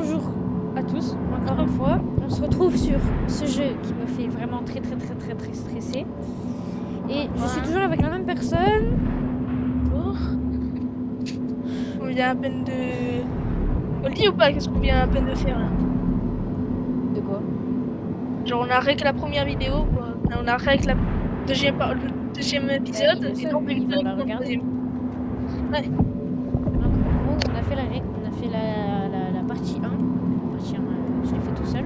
bonjour à tous, encore une fois. On se retrouve sur ce jeu qui me fait vraiment très stresser. Et je suis toujours avec la même personne. Bonjour. On vient à peine de... On le dit ou pas, qu'est-ce qu'on vient à peine de faire là? De quoi? Genre on a rec la première vidéo, quoi. On a rec le deuxième épisode, le et seul, donc on il va la le regarder. troisième. Ouais. Donc en gros, on a fait la partie 1. La partie 1, je l'ai fait tout seul.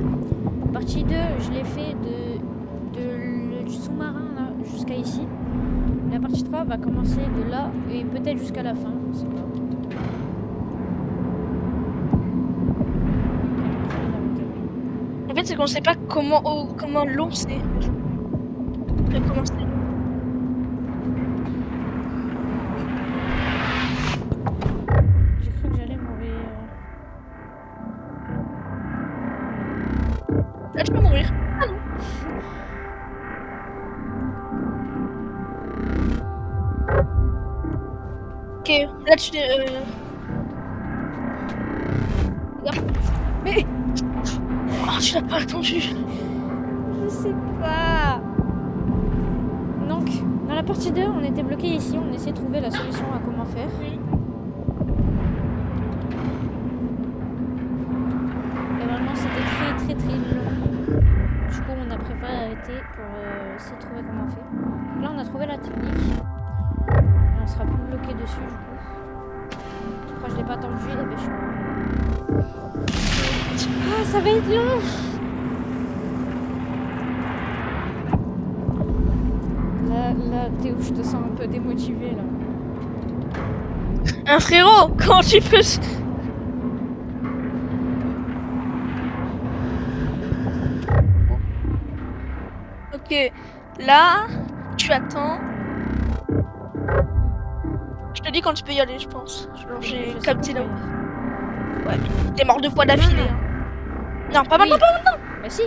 Partie 2, je l'ai fait du sous-marin là jusqu'à ici. La partie 3 va commencer de là et peut-être jusqu'à la fin, je sais pas. En fait, c'est qu'on sait pas comment long c'est. Comment c'est. J'ai cru que j'allais mourir. Là, tu peux mourir. Ah non. Ok, là tu... Regarde. Mais Oh, tu l'as pas attendu. je sais pas. Donc, dans la partie 2, on était bloqué ici, on essayait de trouver la solution à comment faire. Oui. Et vraiment, c'était très long. Du coup, on a préféré arrêter pour essayer de trouver comment on fait. Donc là, on a trouvé la technique. Et on sera plus bloqué dessus, du coup. Pourquoi je l'ai pas attendu, et ben, je suis mort. Ah, ça va être long. Là, Théo, je te sens un peu démotivé, là. Un frérot, comment tu peux... Ok, là, tu attends. Je te dis quand tu peux y aller, je pense. Genre, j'ai capté là. Ouais, t'es mort 2 fois d'affilée. Non. Hein. Non, pas maintenant, Oui. pas maintenant. Bah si.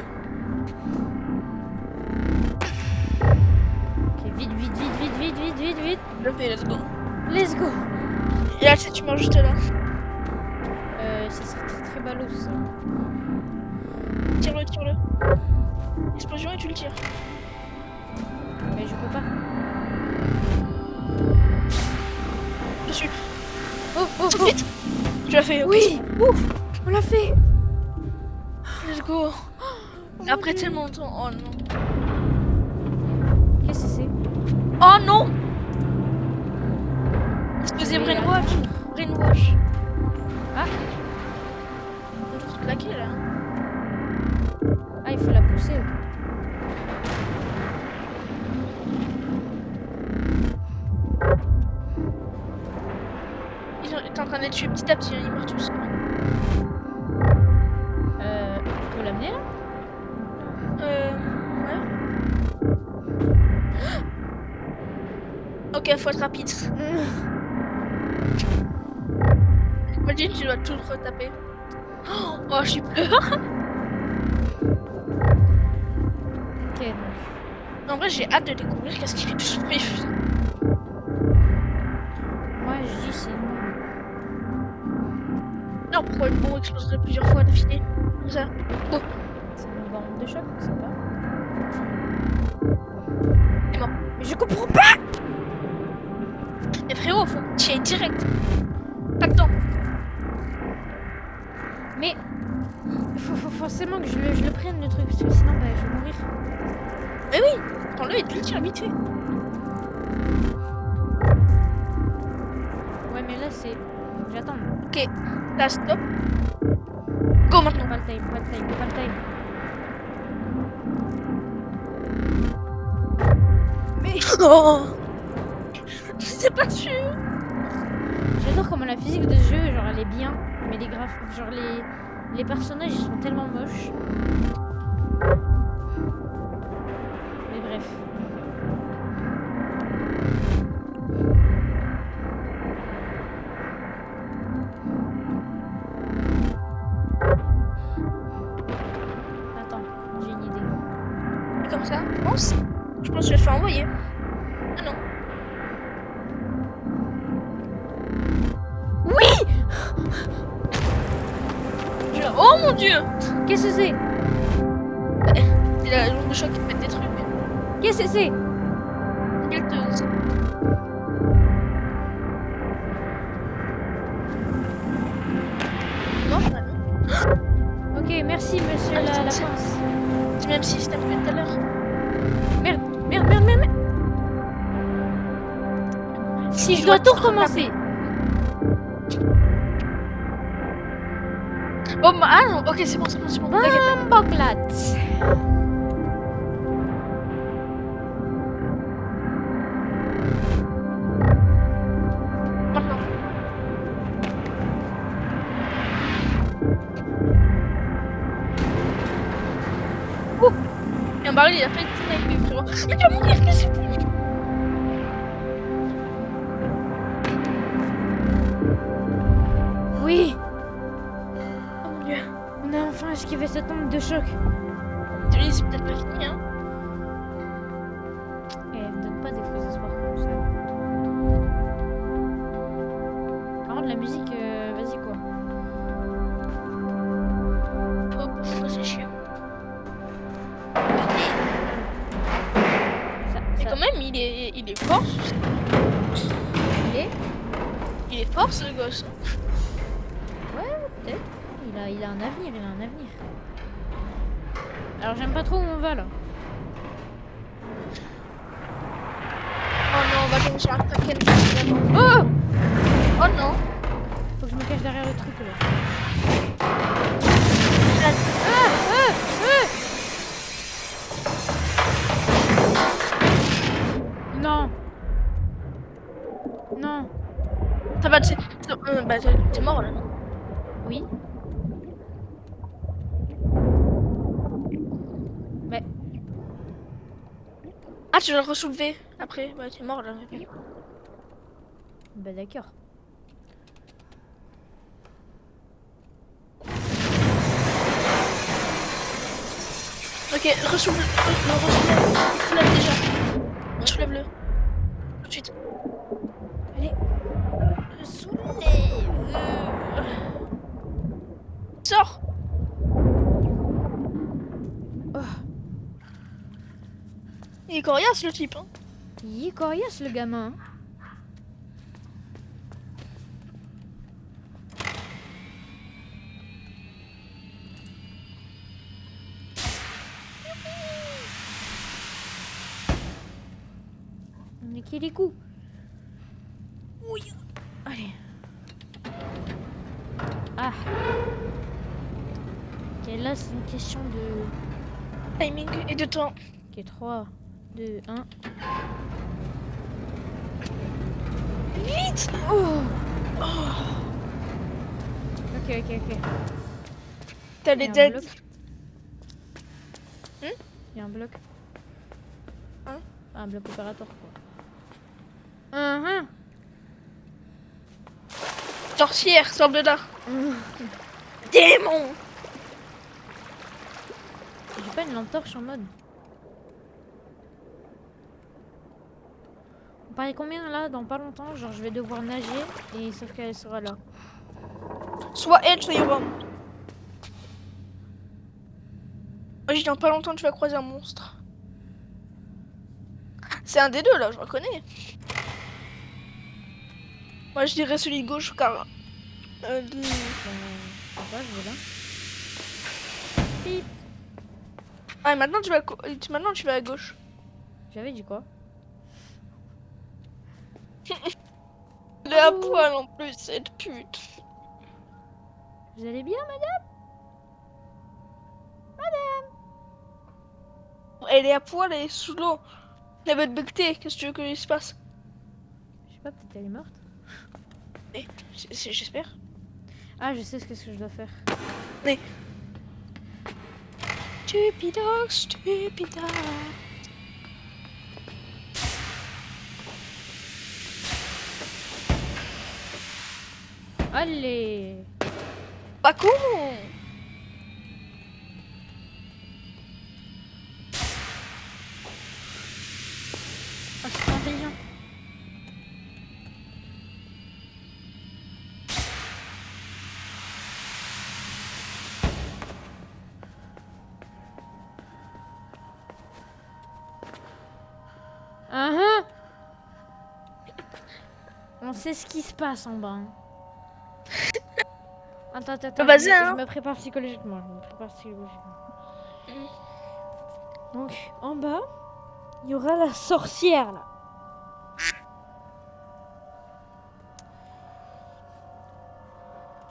Ok, vite. Je le fais, let's go. Let's go. Et là, tu meurs juste là. Ça serait très ballot, ça. Tire-le. Explosion et tu le tires. Mais je peux pas. Dessus. Oh. Vite. Tu l'as fait. Oui. Ouf. On l'a fait. Let's go. Oh, Après tellement de temps. Oh non. Qu'est-ce que c'est? Oh non. Explosé brainwash. Ah. On doit se claquer là. Ah, il faut la pousser. T'es en train d'être tué petit à petit, hein, ils meurent tous. Je peux l'amener là? Ouais. Ok, faut être rapide. Imagine, tu dois tout retaper. Oh, j'ai peur. Ok. En vrai, j'ai hâte de découvrir qu'est-ce qu'il fait tout son pif. Moi, je dis c'est non. Non, pourquoi une bombe exploserait plusieurs fois d'affilée? Comme ça. Oh, C'est une bombe de choc, c'est pas. il est mort. Mais je comprends pas. Mais frérot, faut que tu y ailles direct. Pas de temps. Mais faut forcément que je le prenne le truc, parce que sinon bah, je vais mourir. Mais oui, prends-le et tu le tires vite fait. Ouais, mais là c'est. Faut que j'attende. Ok, là, stop. Go maintenant. Pas le time. Mais Oh, c'est pas sûr. j'adore comment la physique de ce jeu, genre elle est bien, mais genre les personnages ils sont tellement moches. Mais bref. Attends, j'ai une idée. Comme ça, je pense. Je pense que je vais le faire envoyer. Ah non. Oui. Je celui-là. Oh mon dieu! Qu'est-ce que c'est? C'est la lampe de choc qui pète des trucs. Qu'est-ce que c'est? Guetteuse. Non, pas non. Ok, merci monsieur Ah, la c'est- pince. C'est le même système que tout à l'heure. Merde, merde, merde, merde, merde. Si Je dois tout recommencer. Oh, ah non, ok, c'est bon, c'est bon, c'est bon. T'inquiète. Boclat. Maintenant. Et un baril, il a fait une snipe, frérot. Mais tu vas mourir, qu'est-ce que c'est? Oui, Oh mon dieu. on a enfin esquivé cette onde de choc. Celui-là, c'est peut-être pas fini, hein. Eh, me donne pas des faux espoirs comme ça. Par contre, la musique, vas-y quoi. Oh, c'est chiant. Mais Ça- quand même, il est fort. Il est Il est fort, ce gosse. peut-être. Il a un avenir, il a un avenir. Alors j'aime pas trop où on va là. Oh non, on va tomber sur un kraken finalement. Oh! Oh non. Faut que je me cache derrière le truc là. Non! Non! Ça va, bah, t'es mort là, non? Oui? Mais Ah, tu vas le ressoulever après. Bah, t'es mort là. bah d'accord. Ok, soulève déjà. Soulève-le. Tout de suite. Allez. Soulève. Sors. Oh. Il est coriace le type, hein. Il est coriace le gamin. On est qui les coups? Oui. Allez. Ah. Ok, là c'est une question de... Timing et de temps. Ok, 3, 2, 1. Vite. Oh. Oh. Ok, ok, ok. T'as Il y les a un dead. bloc. Il y a un bloc. Hein? Un bloc opérateur quoi. Sorcière, sors de là. Démon. J'ai pas une lampe torche en mode. On parie combien là dans pas longtemps? Genre je vais devoir nager et sauf qu'elle sera là. Soit elle, soit Yoram. Moi, j'ai dans pas longtemps, tu vas croiser un monstre. C'est un des deux là, je reconnais. Moi, je dirais celui de gauche car. Je sais pas, je vais là. Pip. Ah, et maintenant tu vas à gauche. J'avais dit quoi? Elle est à poil en plus, cette pute. Vous allez bien madame? Elle est à poil, elle est sous l'eau. Elle va te becter, qu'est-ce que tu veux qu'il se passe? Je sais pas, peut-être elle est morte. J'espère. Ah, je sais ce que je dois faire. Mais. Stupidog, stupidog. Allez. Pas con. Oh, c'est intelligent. On sait ce qui se passe en bas. Hein. Attends, Vas-y, hein. je me prépare psychologiquement. Je me prépare psychologiquement. Donc, en bas, il y aura la sorcière, là.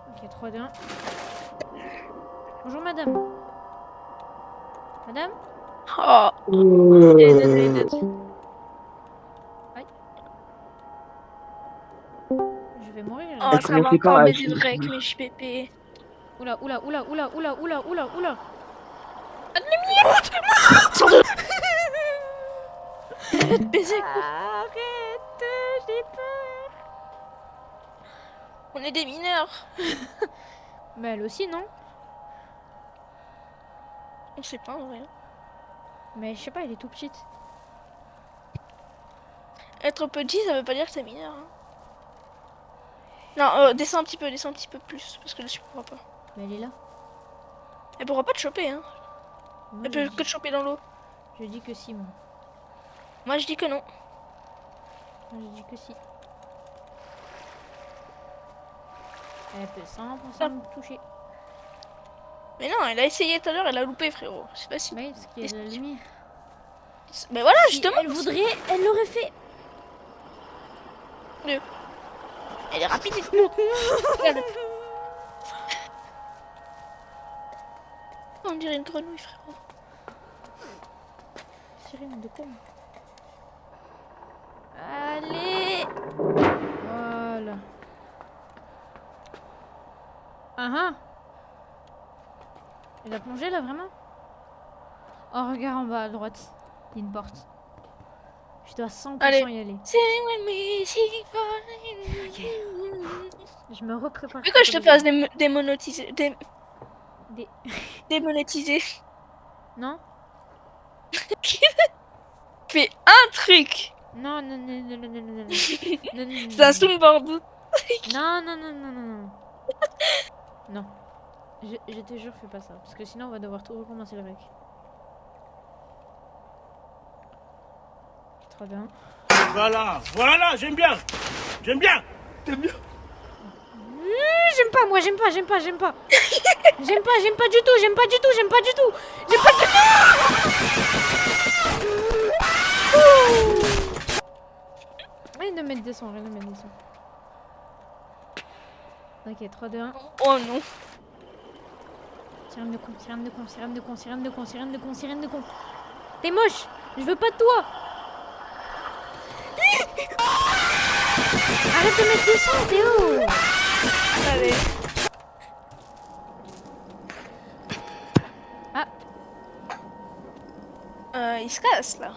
Ok, 3, 2, 1. Bonjour, madame. Madame? Oh. Aïe. Je vais mourir, là. Oh, ça va encore baiser le rec, mes JPP. Oula. Baiser quoi. Arrête, j'ai peur. On est des mineurs. Mais elle aussi, non? On sait pas en vrai. Mais je sais pas, elle est tout petite. Être petit, ça veut pas dire que t'es mineur. Hein. Non, descends un petit peu plus. Parce que là, tu pourras pas. Mais elle est là. Elle pourra pas te choper, hein. Moi, Elle peut que te choper dans l'eau. je dis que si, moi. Moi, je dis que non. Moi, je dis que si. Elle peut 100% me toucher. Mais non, elle a essayé tout à l'heure, elle a loupé, frérot. C'est facile. Bah oui, parce qu'il y a de la lumière. Mais voilà, Si justement. elle voudrait, elle l'aurait fait. Elle est rapide. Regarde. On dirait une grenouille, frérot. Sirène de con. Allez. Voilà. Ah. Elle a plongé là, vraiment? Oh, regarde en bas à droite. Il y a une porte. Je dois 100% Allez. y aller. Ok. Je me reprépare. Mais que je te fasse démonétiser. Démonétiser. Non? Fais un truc. Non. C'est un soundboard. Non. Non. Je te jure, fais pas ça. Parce que sinon, on va devoir tout recommencer le rec. 3, 2, 1. Voilà, j'aime bien. T'aimes bien? J'aime pas, moi, j'aime pas. J'aime pas du tout. Rien de mettre des sons. Ok, 3, 2, 1. Oh non. Sirène de con. T'es moche. Je veux pas de toi. Arrête de mettre des sons, Théo. Allez. Il se casse là.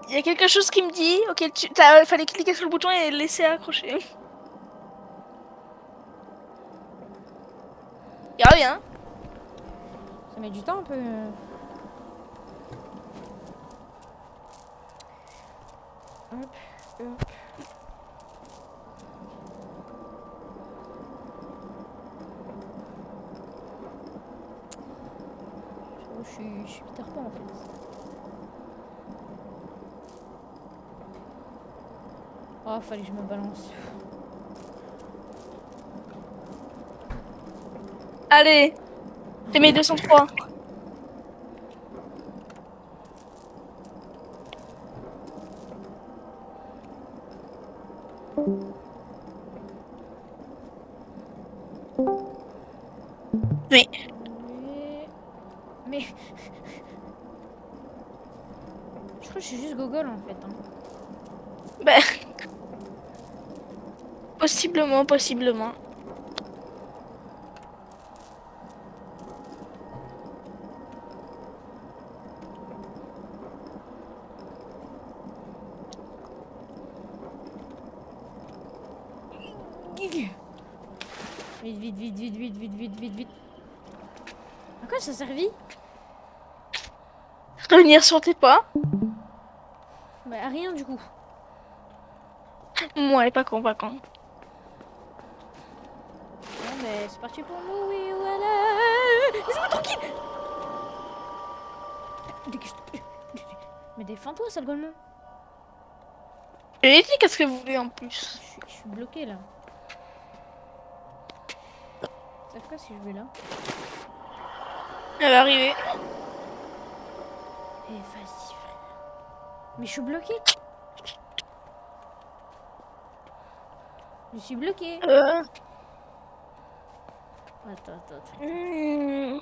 Il y a quelque chose qui me dit, ok, fallait cliquer sur le bouton et laisser accrocher. Y'a rien. Ça met du temps un peu. Hop. Je suis Peter Pan en fait. Oh, fallait que je me balance. Allez. T'es mes 203. Oui. Mais... Je crois que je suis juste gogol en fait. Hein. Bah... Possiblement. Vite. À quoi ça servit? Revenir sur tes pas. Bah à rien du coup. Moi, elle est pas con. Bon, mais c'est parti pour nous, oui, voilà. Laisse-moi tranquille. Mais défends-toi, sale golemon. J'ai dit qu'est-ce que vous voulez en plus. Je suis bloqué là. Ça fait quoi si je vais là? Elle va arriver. Eh vas-y frère. Mais je suis bloqué. Je suis bloqué. Attends. Hmm.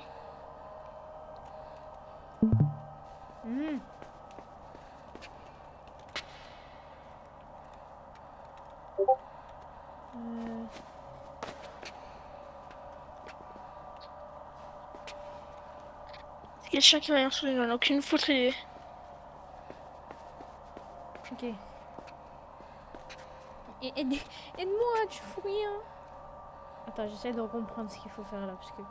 C'est quelqu'un qui va rien soulever, j'en ai aucune foutre. Ok. Aide-moi, tu fous rien. Attends, j'essaie de comprendre ce qu'il faut faire là parce que.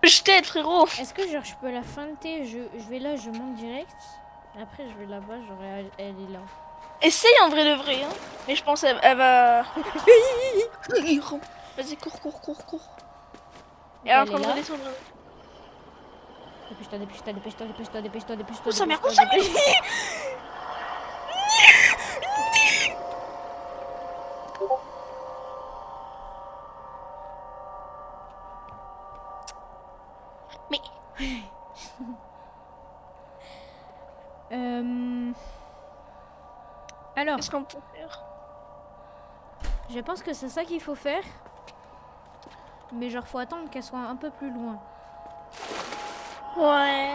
Je t'aide, frérot. Est-ce que genre je peux la feinter, je vais là, je monte direct. Et après je vais là-bas, genre elle est là. Essaye en vrai de vrai, hein. Mais je pense elle va... Vas-y, cours. Et elle est en train de redescendre. Dépêche-toi. Oh sa mère, Mais... Alors, qu'est-ce qu'on peut faire? je pense que c'est ça qu'il faut faire. Mais genre faut attendre qu'elle soit un peu plus loin. Ouais.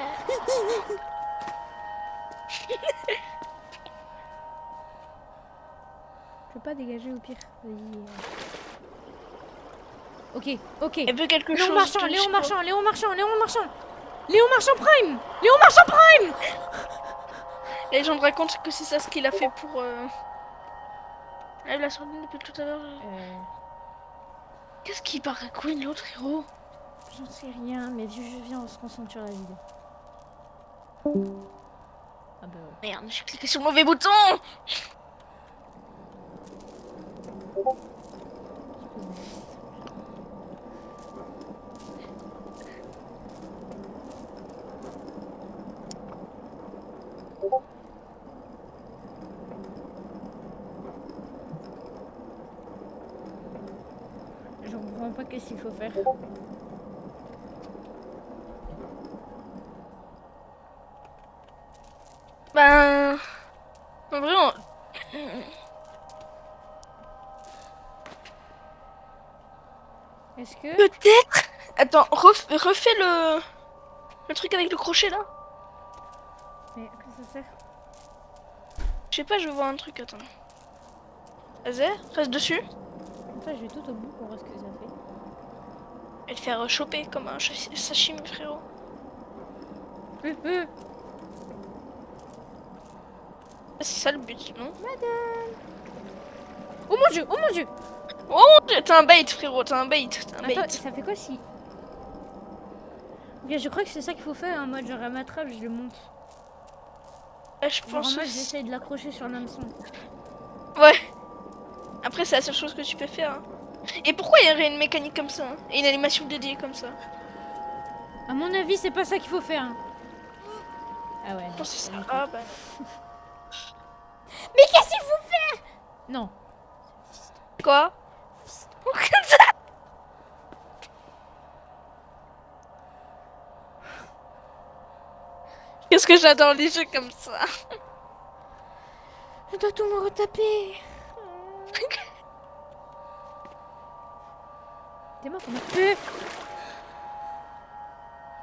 Je peux pas dégager au pire. Vas-y. Ok. Elle veut quelque Léon chose. Marchand Prime. Les gens me racontent que c'est ça ce qu'il a fait pour... Elle l'a sorti depuis tout à l'heure. Qu'est-ce qui paraît Queen l'autre héros? J'en sais rien, mais je viens, on se concentre sur la vidéo. Ah bah ouais. Merde, j'ai cliqué sur le mauvais bouton. Je comprends pas qu'est-ce qu'il faut faire. Ben... En vrai, Est-ce que... peut-être... Attends, refais le truc avec le crochet là. Mais à quoi ça sert? Je sais pas, je vois un truc, attends. Vas-y, reste dessus. Comme ça, je vais tout au bout pour voir ce que ça fait. Et te faire choper comme un sashimi, frérot. C'est ça le but, non? Madame. Oh mon dieu. Oh mon dieu, t'as un bait, frérot, t'as un bait. Attends, ça fait quoi si... Ok, je crois que c'est ça qu'il faut faire en mode genre elle m'attrape, je le monte. Je Genre pense en mode aussi. j'essaye de l'accrocher sur l'hameçon. Ouais. Après, c'est la seule chose que tu peux faire. Hein. Et pourquoi il y aurait une mécanique comme ça, hein, et une animation dédiée comme ça? À mon avis, c'est pas ça qu'il faut faire. Hein. Ah ouais. Je pense que c'est ça. non. Ah bah. Mais qu'est-ce qu'il faut faire? Non. Quoi? Qu'est-ce que j'adore les jeux comme ça. Je dois tout me retaper. T'es mort comme un peu.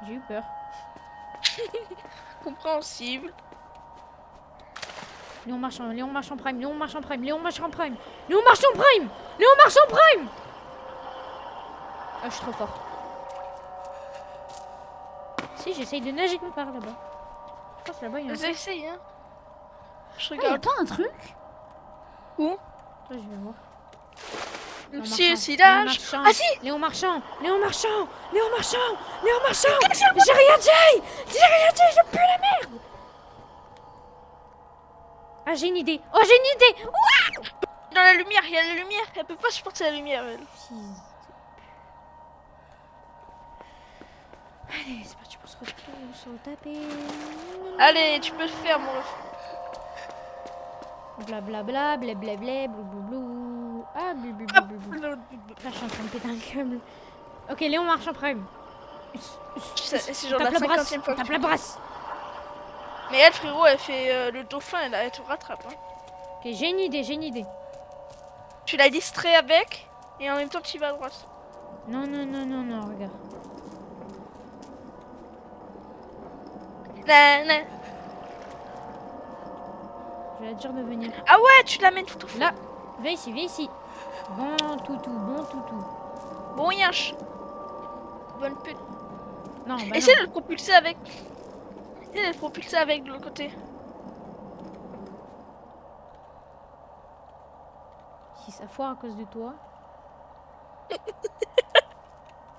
J'ai eu peur. Compréhensible. Léon Marchand Prime. Ah, je suis trop fort. Si, j'essaye de nager par là-bas. Je pense là-bas, il y a un Vas-y, truc. essaye, hein. Je Ah, y a regarde. pas un truc? Où? Attends, je vais voir. Le Léon petit Marchand. silage. Ah si! Léon Marchand. J'ai rien dit, je pue la merde. Ah, j'ai une idée. Dans la lumière, il y a la lumière. Elle peut pas supporter la lumière, elle. Allez, c'est parti pour se retourne sur le tapis. Allez, tu peux le faire, mon ref. Blablabla, blablabla, blou. Ah, blou. Ah, je suis en train de péter un câble. Ok, Léon marche en prime. C'est genre Tape la la brasse. 50e fois. Tape la brasse. Mais elle, frérot, elle fait le dauphin, elle te rattrape. Hein. Ok, j'ai une idée. Tu la distrais avec, et en même temps, tu vas à droite. Non, regarde. Nan. Je vais la dire de venir. Ah ouais, tu l'amènes tout au fond. Là, viens ici. Bon toutou. Bon yinche. Bonne pute. Non, bah Essaye non. de le propulser avec. Essaye de le propulser avec de l'autre côté. Si ça foire à cause de toi.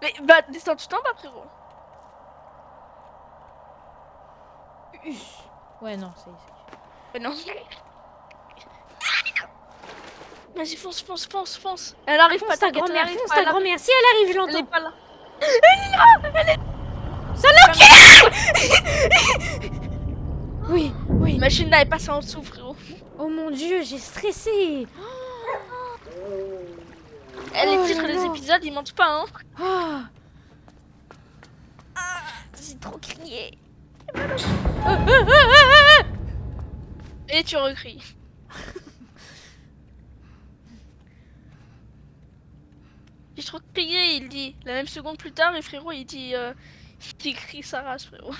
Mais bah, descends tout en bas, frérot. Ouais, non, c'est... Mais non. Vas-y, fonce. Elle arrive pas, Fonce ta t'inquiète, elle grand-mère, arrive fonce pas, ta elle arrive- grand-mère. Si elle arrive, je Elle est l'entends. pas là. Oui. La machine là est passée en dessous, frérot. Oh mon dieu, j'ai stressé. Les Oh titres là des là. épisodes, ils mentent pas, hein. J'ai trop crié. Et tu recries. J'ai trop crié, il dit. La même seconde plus tard, et frérot, il dit... il crie sa race, frérot.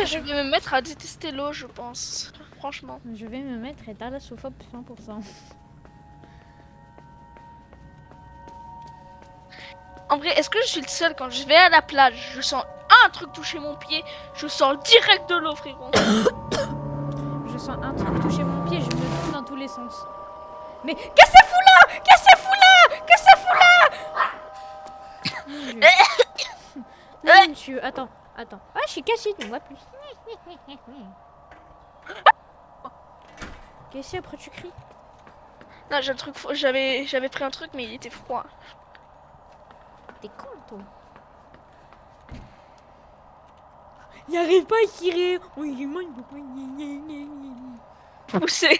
Je vais me mettre à détester l'eau, je pense. Franchement. Je vais me mettre à thalassophobie 100%. En vrai, est-ce que je suis le seul quand je vais à la plage, je sens un truc toucher mon pied, je sors direct de l'eau, frérot. Je sens un truc toucher mon pied, je me tourne dans tous les sens. Mais qu'est-ce que ça fout là? Mon Dieu. Attends. Ah, je suis cachée, tu vois plus. Qu'est-ce que après tu cries? Non, j'ai un truc, j'avais pris un truc, mais il était froid. T'es con, toi. Il arrive pas à tirer. Oui, moi, il peut pas. Poussé.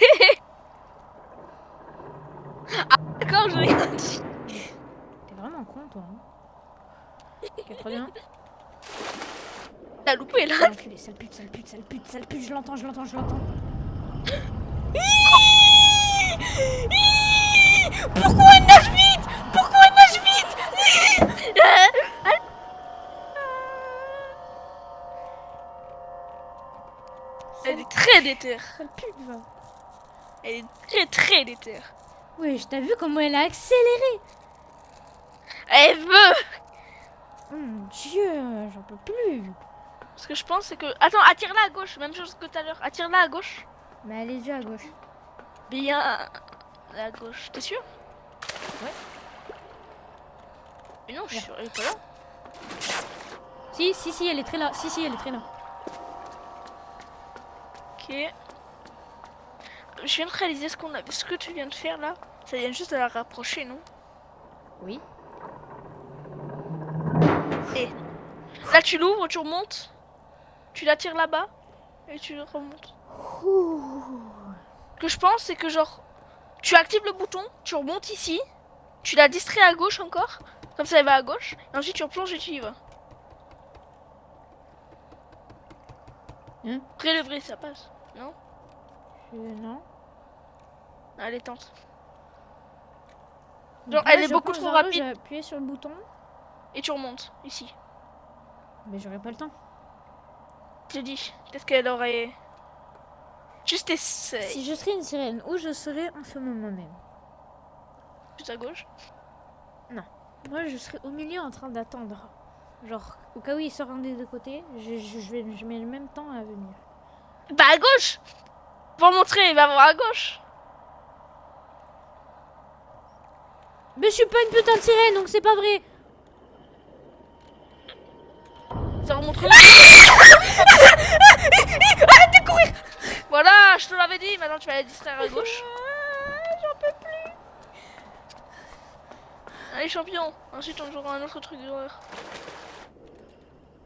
Ah, d'accord, je rien dit. T'es vraiment con, toi. Hein. Ok, très bien. T'as loupé là. Enculé, sale pute, je l'entends. Pourquoi elle nage vite? Elle est très déterre. Sale pute, va. Elle est très très déterre. Oui, je t'ai vu comment elle a accéléré. Elle veut. Oh mon dieu, j'en peux plus. Ce que je pense, c'est que... Attends, attire-la à gauche. Même chose que tout à l'heure. Attire-la à gauche. Mais elle est déjà à gauche. Bien à gauche. T'es sûr? Ouais. Mais non, je suis sûre. Elle est pas là. Si, elle est très là. Ok. Je viens de réaliser ce que tu viens de faire là. Ça vient juste de la rapprocher, non? Oui. Et là, tu l'ouvres, tu remontes. Tu la tires là-bas. Et tu remontes. Ce que je pense, c'est que genre... Tu actives le bouton, tu remontes ici. Tu la distrais à gauche encore. Comme ça, elle va à gauche. Et ensuite, tu replonges et tu y vas. Hein? Après le vrai, ça passe. Non? Non. Allez, tente. Donc Genre, là, elle est je beaucoup pense trop dans l'eau, rapide. J'ai appuyé sur le bouton. Et tu remontes, ici. Mais j'aurais pas le temps. Je te dis, peut-être qu'elle aurait... Juste essaye. Si je serais une sirène, où je serais en ce moment même? Juste à gauche. Moi, je serais au milieu en train d'attendre. Genre, au cas où il sort un des deux côtés, je mets le même temps à venir. Bah à gauche. Pour montrer, il va voir à gauche. Mais je suis pas une putain de sirène, donc c'est pas vrai. Ça remonte. Arrête de courir. Voilà, je te l'avais dit, maintenant tu vas la distraire à gauche. J'en peux plus. Allez, champion. Ensuite, on jouera un autre truc d'horreur.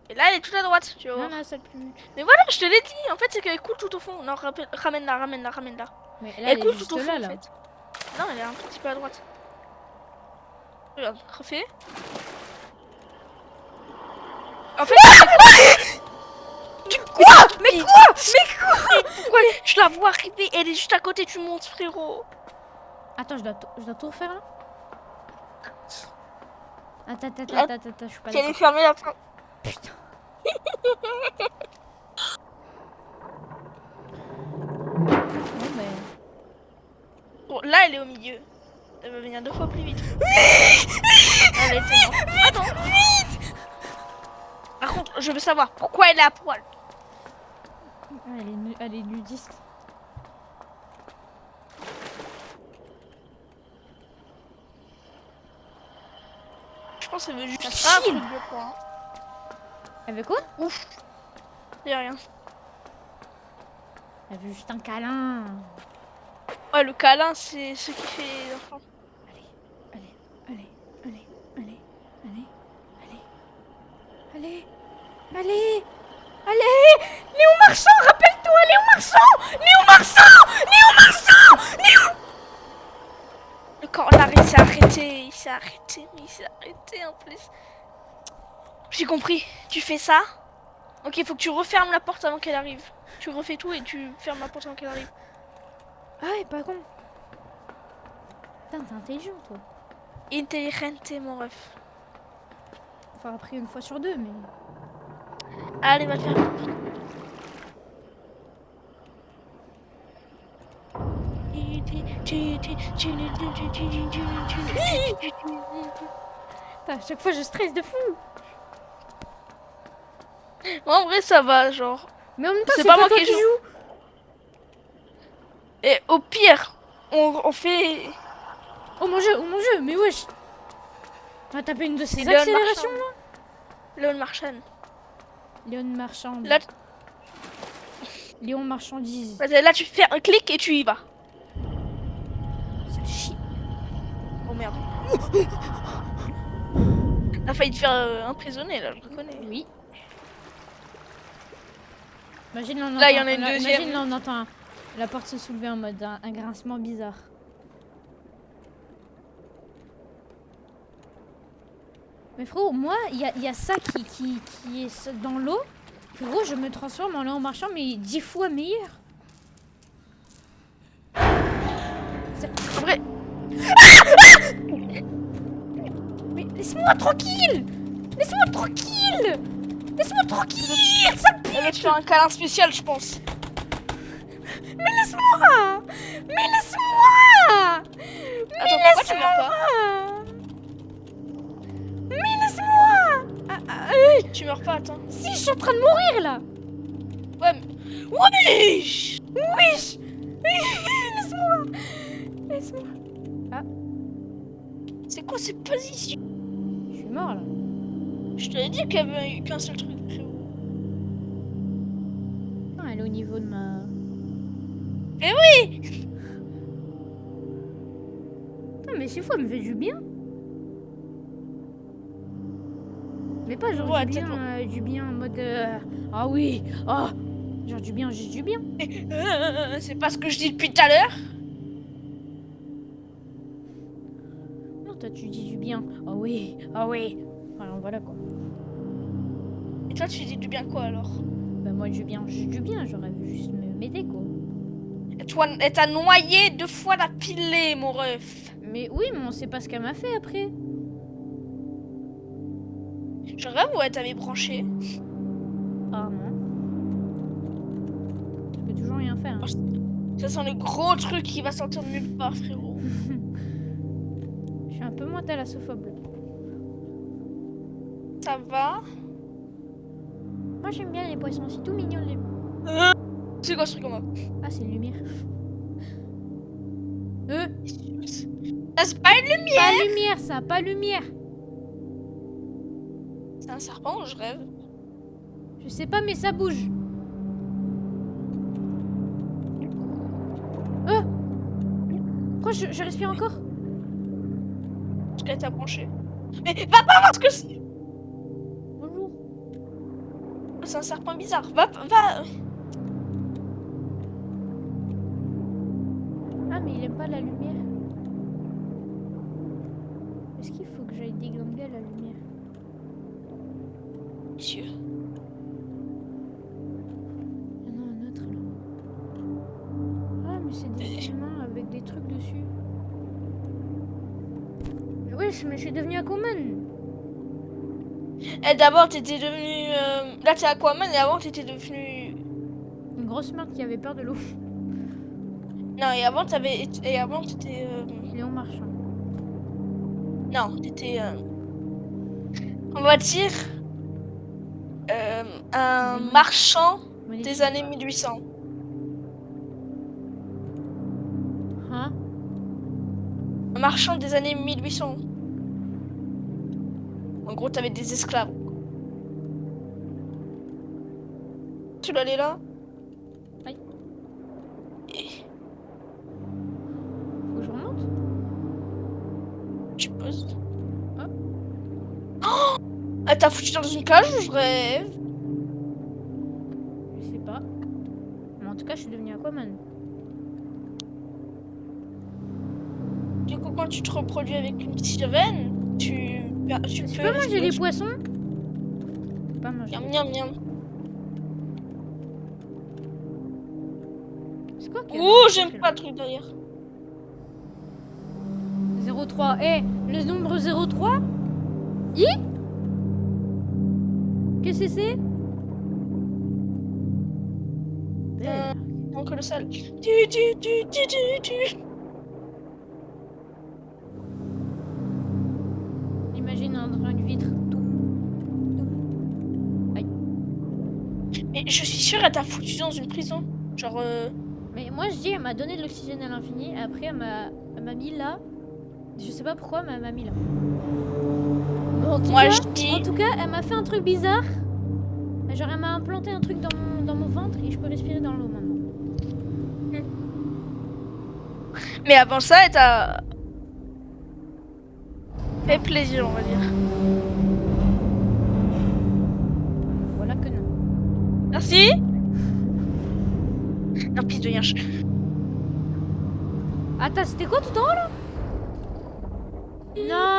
Et là, elle est toute à droite, tu vois. Non, non, ça plus. Mais voilà, je te l'ai dit. En fait, c'est qu'elle coule tout au fond. Non, ramène-la, ramène-la, ramène-la. Mais là, Elle elle est coule juste tout au fond, là, en là. fait. Non, elle est un petit peu à droite. Regarde, refais. En fait, Quoi? Mais quoi? pourquoi je la vois arriver? Elle est juste à côté, tu montes, frérot. Attends, je dois tout refaire là? Attends, je suis pas Si elle est d'accord. fermée la fin. Putain. Bon, mais. Bon, là, elle est au milieu. Elle va venir 2 fois plus vite. Elle était morte. Attends. Par contre, je veux savoir pourquoi elle est à poil. Ah, elle est nudiste. Je pense qu'elle veut juste Ça un truc chie. de poing. Elle veut quoi? Ouf. Y'a rien. Elle veut juste un câlin. Ouais, le câlin, c'est ce qui fait les enfants. Allez. Léon Marchand, rappelle-toi, Léon Marchand. Le corner, il s'est arrêté. Il s'est arrêté en plus. J'ai compris. Tu fais ça. Ok, faut que tu refermes la porte avant qu'elle arrive. Tu refais tout et tu fermes la porte avant qu'elle arrive. Ah ouais, pas con. Putain, t'es intelligent, toi. Intelligente, mon ref. Enfin, après une fois sur deux, mais. Allez, va te faire. Putain, à chaque fois, je stresse de fou. En vrai, ça va, genre. Mais en même temps, C'est c'est pas pas moi toi qui qui joue. joue. Et au pire, on fait. Oh mon jeu, mais wesh. On va taper une de ces C'est Léon accélérations Marchand. là. Léon Marchand. Léon Marchand. Là, Léon Marchandise. là, tu fais un clic et tu y vas. Ça chie. Oh merde. T'as failli te faire emprisonner là, je le connais. Oui. Imagine là, on Là, il y entend- en a une là, deuxième. Imagine là, on entend la porte se soulever en mode un grincement bizarre. Mais frérot, moi, il y a ça qui est dans l'eau. Frérot, je me transforme en Léon Marchand, mais 10 fois meilleur. En vrai, Mais laisse-moi tranquille. Laisse-moi tranquille. Laisse-moi tranquille. Ça elle va te faire un câlin spécial, je pense. Mais laisse-moi. Mais laisse-moi. Attends, pourquoi tu meurs pas? Mais laisse-moi. Tu meurs pas, attends. Si, je suis en train de mourir là. Ouais, mais. Wesh! Wesh. Laisse-moi. Laisse-moi. C'est quoi cette position? Je suis mort là. Je te l'ai dit qu'il y avait qu'un seul truc, frérot. Ah, elle est au niveau de ma... Eh oui! Non mais c'est fou, elle me fait du bien. Mais pas genre Ouais, du bien en mode... Ah oui, ah, genre du bien, juste du bien. C'est pas ce que je dis depuis tout à l'heure. Non, toi tu dis du bien. Ah oui, ah oui. Alors voilà quoi. Et toi, tu dis du bien quoi alors? Bah moi du bien, juste du bien, j'aurais juste m'aider quoi. Et toi, elle t'a noyé 2 fois la pilée, mon ref. Mais oui, mais on sait pas ce qu'elle m'a fait après. Je rêve ou elle t'avait branché? Ah non. Je peux toujours rien faire. Hein. Ça sent le gros truc qui va sortir de nulle part, frérot. Je suis un peu moins thalassophobie. Ça va? Moi j'aime bien les poissons, c'est tout mignon les... C'est quoi ce truc en moi? Ah c'est une lumière. Ça, c'est pas une lumière! Pas lumière ça, pas lumière. C'est un serpent, je rêve. Je sais pas mais ça bouge. Pourquoi je respire encore? truc a été branché. Mais va pas voir ce que c'est. Bonjour. C'est un serpent bizarre. Va. Ah, mais il aime pas la lumière. Est-ce qu'il faut que j'aille déglinguer la lumière? Monsieur. Il y en a un autre là. Ah, mais c'est des humains avec des trucs dessus. Wesh, mais je suis devenu Aquaman. Et d'abord, t'étais devenu. Là, t'es Aquaman et avant, t'étais devenu. Une grosse marque qui avait peur de l'eau. Non, et avant, t'avais. Et avant, t'étais. Léon Marchand. Non, t'étais. On va dire. Un marchand des années 1800. Hein? Un marchand des années 1800. En gros, t'avais des esclaves. Tu l'allais là? Aïe. Et Faut que je remonte? tu poses. Hop. Oh! Elle t'a foutu dans une cage ou je rêve? Je sais pas. Mais en tout cas, je suis devenu Aquaman. Du coup, quand tu te reproduis avec une sirène, tu Tu peux manger les poissons? Faut pas manger. Miam miam miam. C'est quoi qu'il y a Ouh, dans le j'aime truc, pas là? le truc derrière. 03. Eh, le nombre 03? Qu'est-ce que c'est? Non, colossal. Tu. Imagine dans une vitre. Mais je suis sûre, elle t'a foutu dans une prison. Genre, Mais moi je dis, elle m'a donné de l'oxygène à l'infini. Et après, elle m'a mis là. Je sais pas pourquoi, mais elle m'a mis là. Bon, en moi je dis. tout cas, elle m'a fait un truc bizarre. Genre, elle m'a implanté un truc dans mon ventre et je peux respirer dans l'eau maintenant. Mais avant ça, elle t'a fait plaisir, on va dire. Voilà que non. Merci. Un pisse de yinche. Attends, c'était quoi tout en haut là?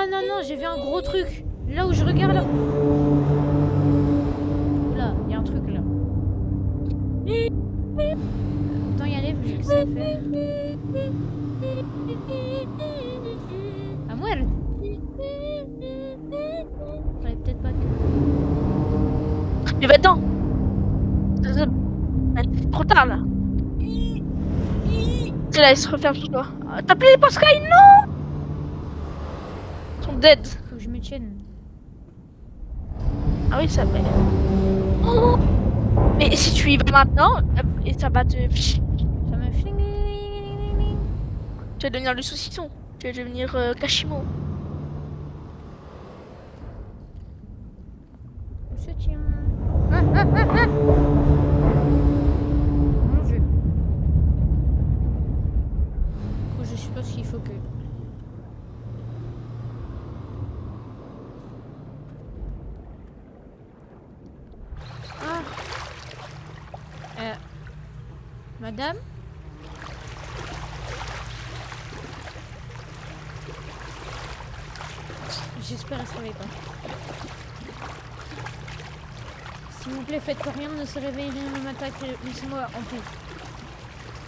Non, j'ai vu un gros truc. Là où je regarde là. Oula, il y a un truc là. Autant y aller, j'ai que ça à faire. À moi, elle. Fallait peut-être pas que. Mais va-t'en. Trop tard là. C'est là, elle se referme sur toi. T'as appelé les Pascal? Non. Ils sont dead. Faut que je me tienne. Ah oui, ça va. Oh. Mais si tu y vas maintenant, et ça va te. Ça me fling. Tu vas devenir le saucisson. Tu vas devenir Kashimo. On se tient. Mon Dieu. Je suppose qu'il faut que. Madame? J'espère qu'elle se réveille pas. S'il vous plaît, faites que rien ne se réveille, rien ne m'attaque, laissez-moi en paix.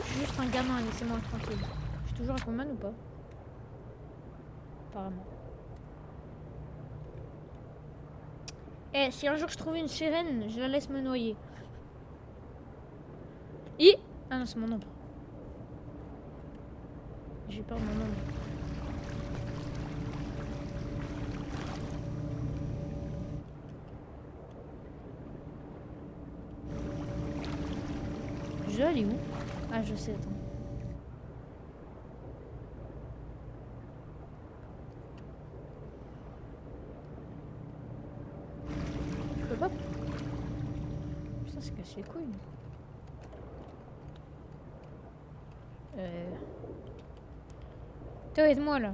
Je suis juste un gamin, laissez-moi tranquille. Je suis toujours un commun ou pas? Apparemment. Eh, si un jour je trouve une sirène, je la laisse me noyer. Ah non, c'est mon ombre. J'ai peur de mon ombre. Je dois aller où? Ah, je sais, attends. Je peux pas. Putain, c'est cassé les couilles. Toi, aide-moi là.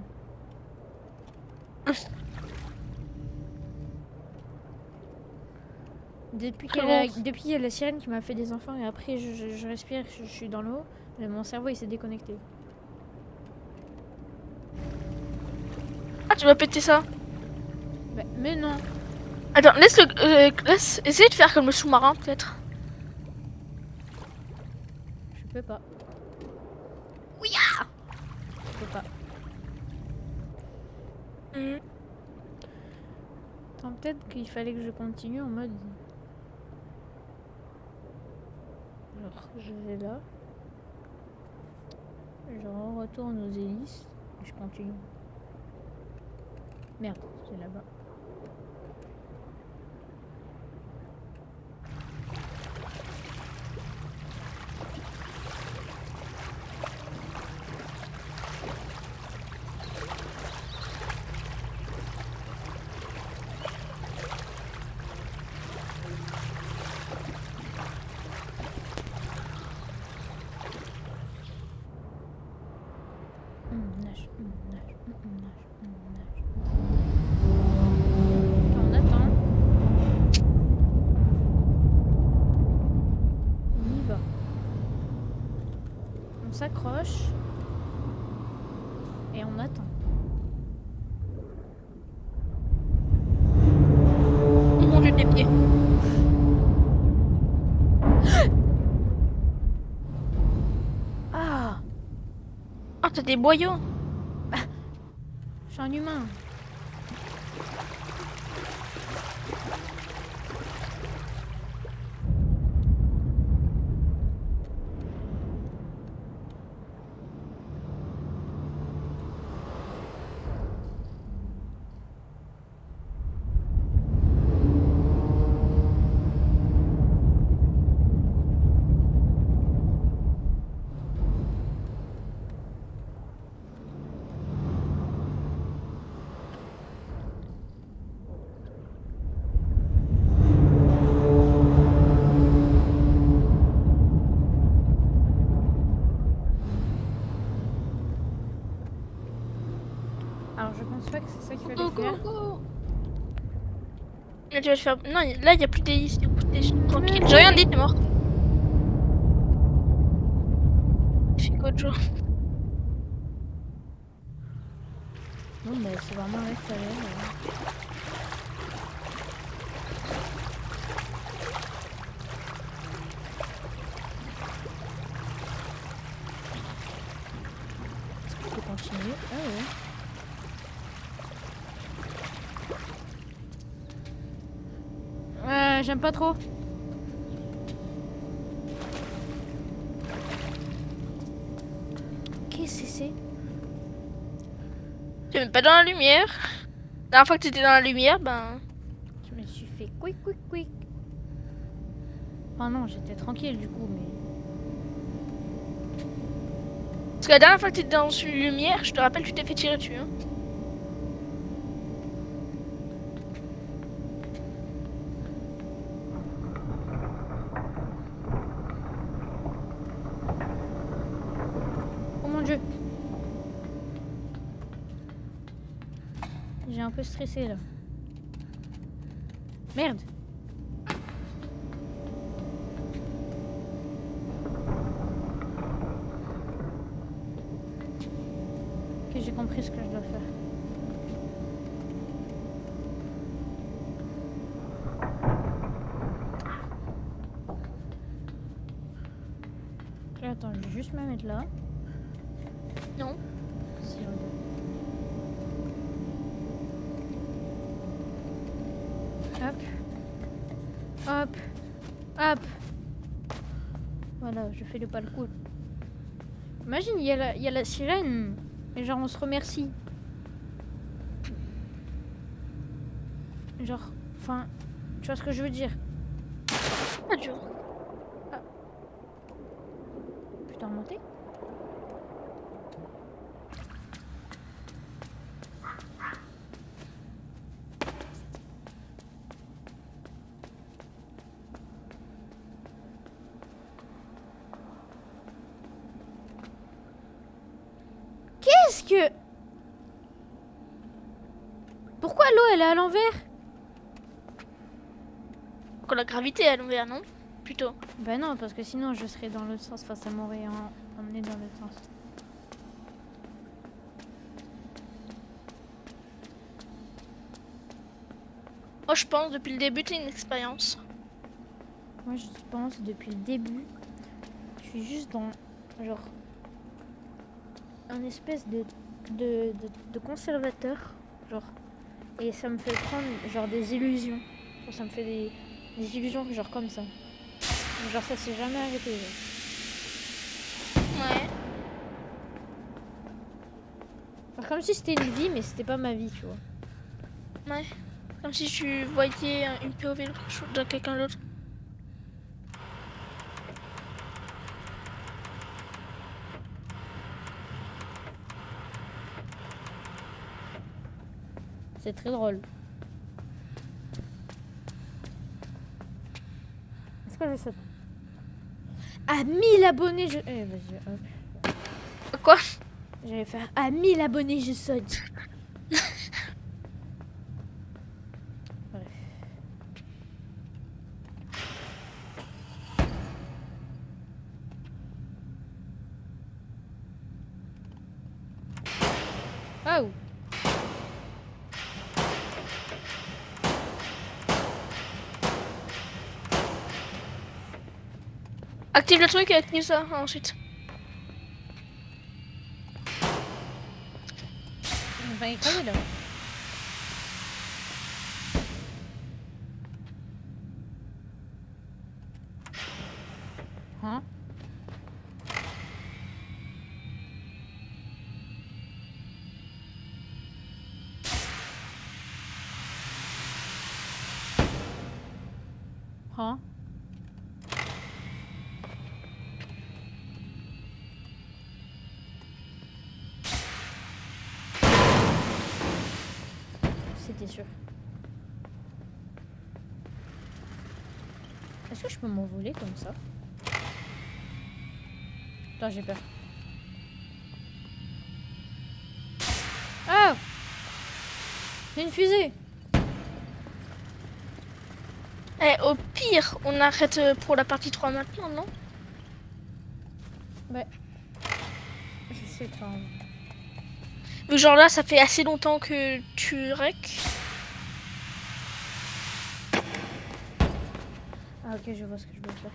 Depuis Comment depuis qu'il y a la sirène qui m'a fait des enfants et après je respire, je suis dans l'eau, mon cerveau il s'est déconnecté. Ah, tu vas péter ça. Bah, mais non. Attends, laisse essayer de faire comme le sous-marin, peut-être. Je peux pas. Oui, je peux pas. Attends, peut-être qu'il fallait que je continue en mode... Alors, je vais là. Je retourne aux hélices et je continue. Merde, c'est là-bas. Nage, nage, nage. On attend. On y va. On s'accroche. Et on attend. Oh mon dieu, tes pieds. Ah, Ah, t'as des boyaux. je suis un humain. Alors je pense pas que c'est ça qu'il fallait faire. Là, tu vas te faire... Non, là, il n'y a plus d'hélice. Du coup, t'es tranquille. J'ai rien dit, t'es mort. J'ai fait quoi de jour? Bon bah c'est vraiment là que t'allais. Est-ce que je peux continuer? Ah ouais. J'aime pas trop. Qu'est-ce que c'est? T'es même pas dans la lumière. La dernière fois que t'étais dans la lumière, ben... Je me suis fait quick quick quick. Enfin non, j'étais tranquille du coup, mais... Parce que la dernière fois que t'étais dans une lumière, je te rappelle, tu t'es fait tirer dessus. Hein. Oh mon dieu. J'ai un peu stressé là. Merde. Ok, j'ai compris ce que je dois faire. Ok, attends, je vais juste me mettre là. Non. Si, regarde. Hop. Hop. Hop. Voilà, je fais le pas le coup. Imagine, il y a la sirène. Et genre, on se remercie. Genre, enfin, tu vois ce que je veux dire? Pas dur. Je t'ai remonté? Qu'est-ce que... Pourquoi l'eau elle est à l'envers? Quand la gravité est à l'envers, non? Plutôt. Bah non, parce que sinon je serais dans l'autre sens. Enfin, ça m'aurait emmené dans l'autre sens. Moi, je pense depuis le début, t'as une expérience. Moi je pense depuis le début, je suis juste dans genre un espèce de conservateur, genre, et ça me fait prendre genre des illusions. Genre, ça me fait des illusions genre comme ça. Genre ça s'est jamais arrêté. Genre. Ouais. Genre, comme si c'était une vie mais c'était pas ma vie, tu vois. Ouais. Comme si tu voyais une POV de quelqu'un d'autre. C'est très drôle. Est-ce que je saute? À 1000 abonnés, je... Eh, vas-y, hop. Quoi? J'allais faire à 1000 abonnés, je saute. Bref. Oh! Active le truc et active ça ensuite. Enfin, il est crevé là. Hein? Hein? C'était sûr. Est-ce que je peux m'envoler comme ça? Attends, j'ai peur. Ah! C'est une fusée! Eh, au pire, on arrête pour la partie 3 maintenant, non? Ouais. Je sais pas. Vu que genre là, ça fait assez longtemps que tu rec. Ah ok, je vois ce que je dois faire.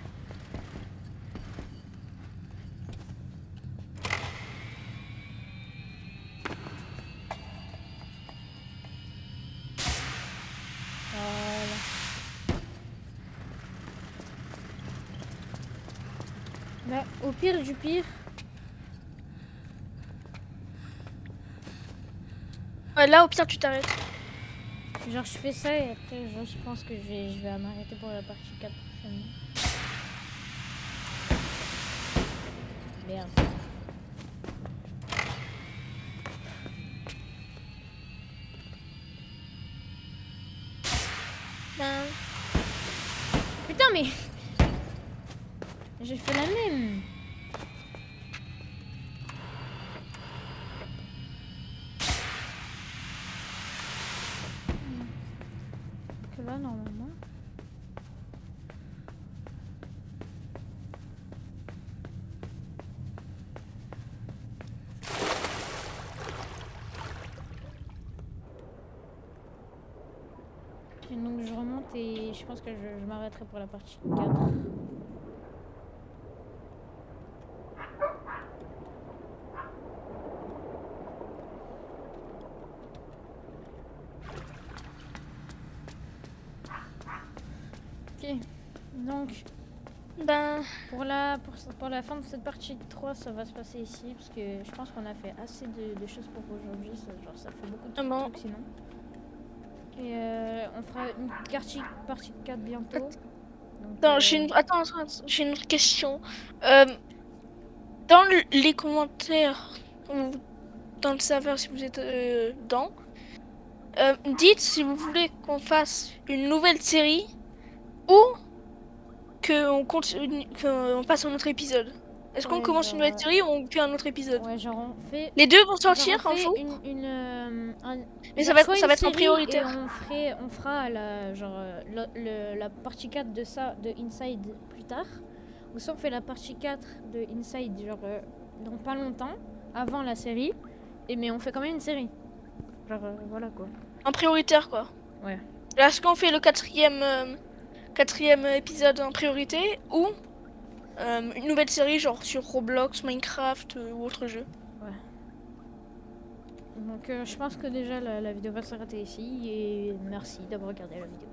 Voilà. Bah, au pire du pire, Ouais, là, au pire, tu t'arrêtes. genre je fais ça et après genre, je pense que je vais m'arrêter pour la partie 4 prochainement. Merde. Ben, Putain mais... J'ai fait la même. Que là normalement... Et donc je remonte et je pense que je m'arrêterai pour la partie 4. Ok, donc ben, pour la fin de cette partie 3 ça va se passer ici parce que je pense qu'on a fait assez de choses pour aujourd'hui, ça fait beaucoup de bon. trucs sinon. Et on fera une partie 4 bientôt. Donc, Attends, attends, j'ai une autre question. Dans les commentaires ou dans le serveur, si vous êtes dedans, dites si vous voulez qu'on fasse une nouvelle série ou qu'on continue, qu'on passe à un autre épisode. Est-ce qu'on Ouais, commence genre, une nouvelle série ou on fait un autre épisode? Ouais, genre on fait. Les deux vont genre, sortir on un fait jour? genre Mais ça va soit être une en série prioritaire. et on fera la partie 4 de ça, de Inside plus tard. Ou soit on fait la partie 4 de Inside, genre dans pas longtemps, avant la série. Mais on fait quand même une série. Genre, voilà quoi. En prioritaire, quoi. Ouais. Est-ce qu'on fait le quatrième épisode en priorité ou une nouvelle série genre sur Roblox, Minecraft ou autre jeu? Donc je pense que déjà la vidéo va s'arrêter ici et merci d'avoir regardé la vidéo.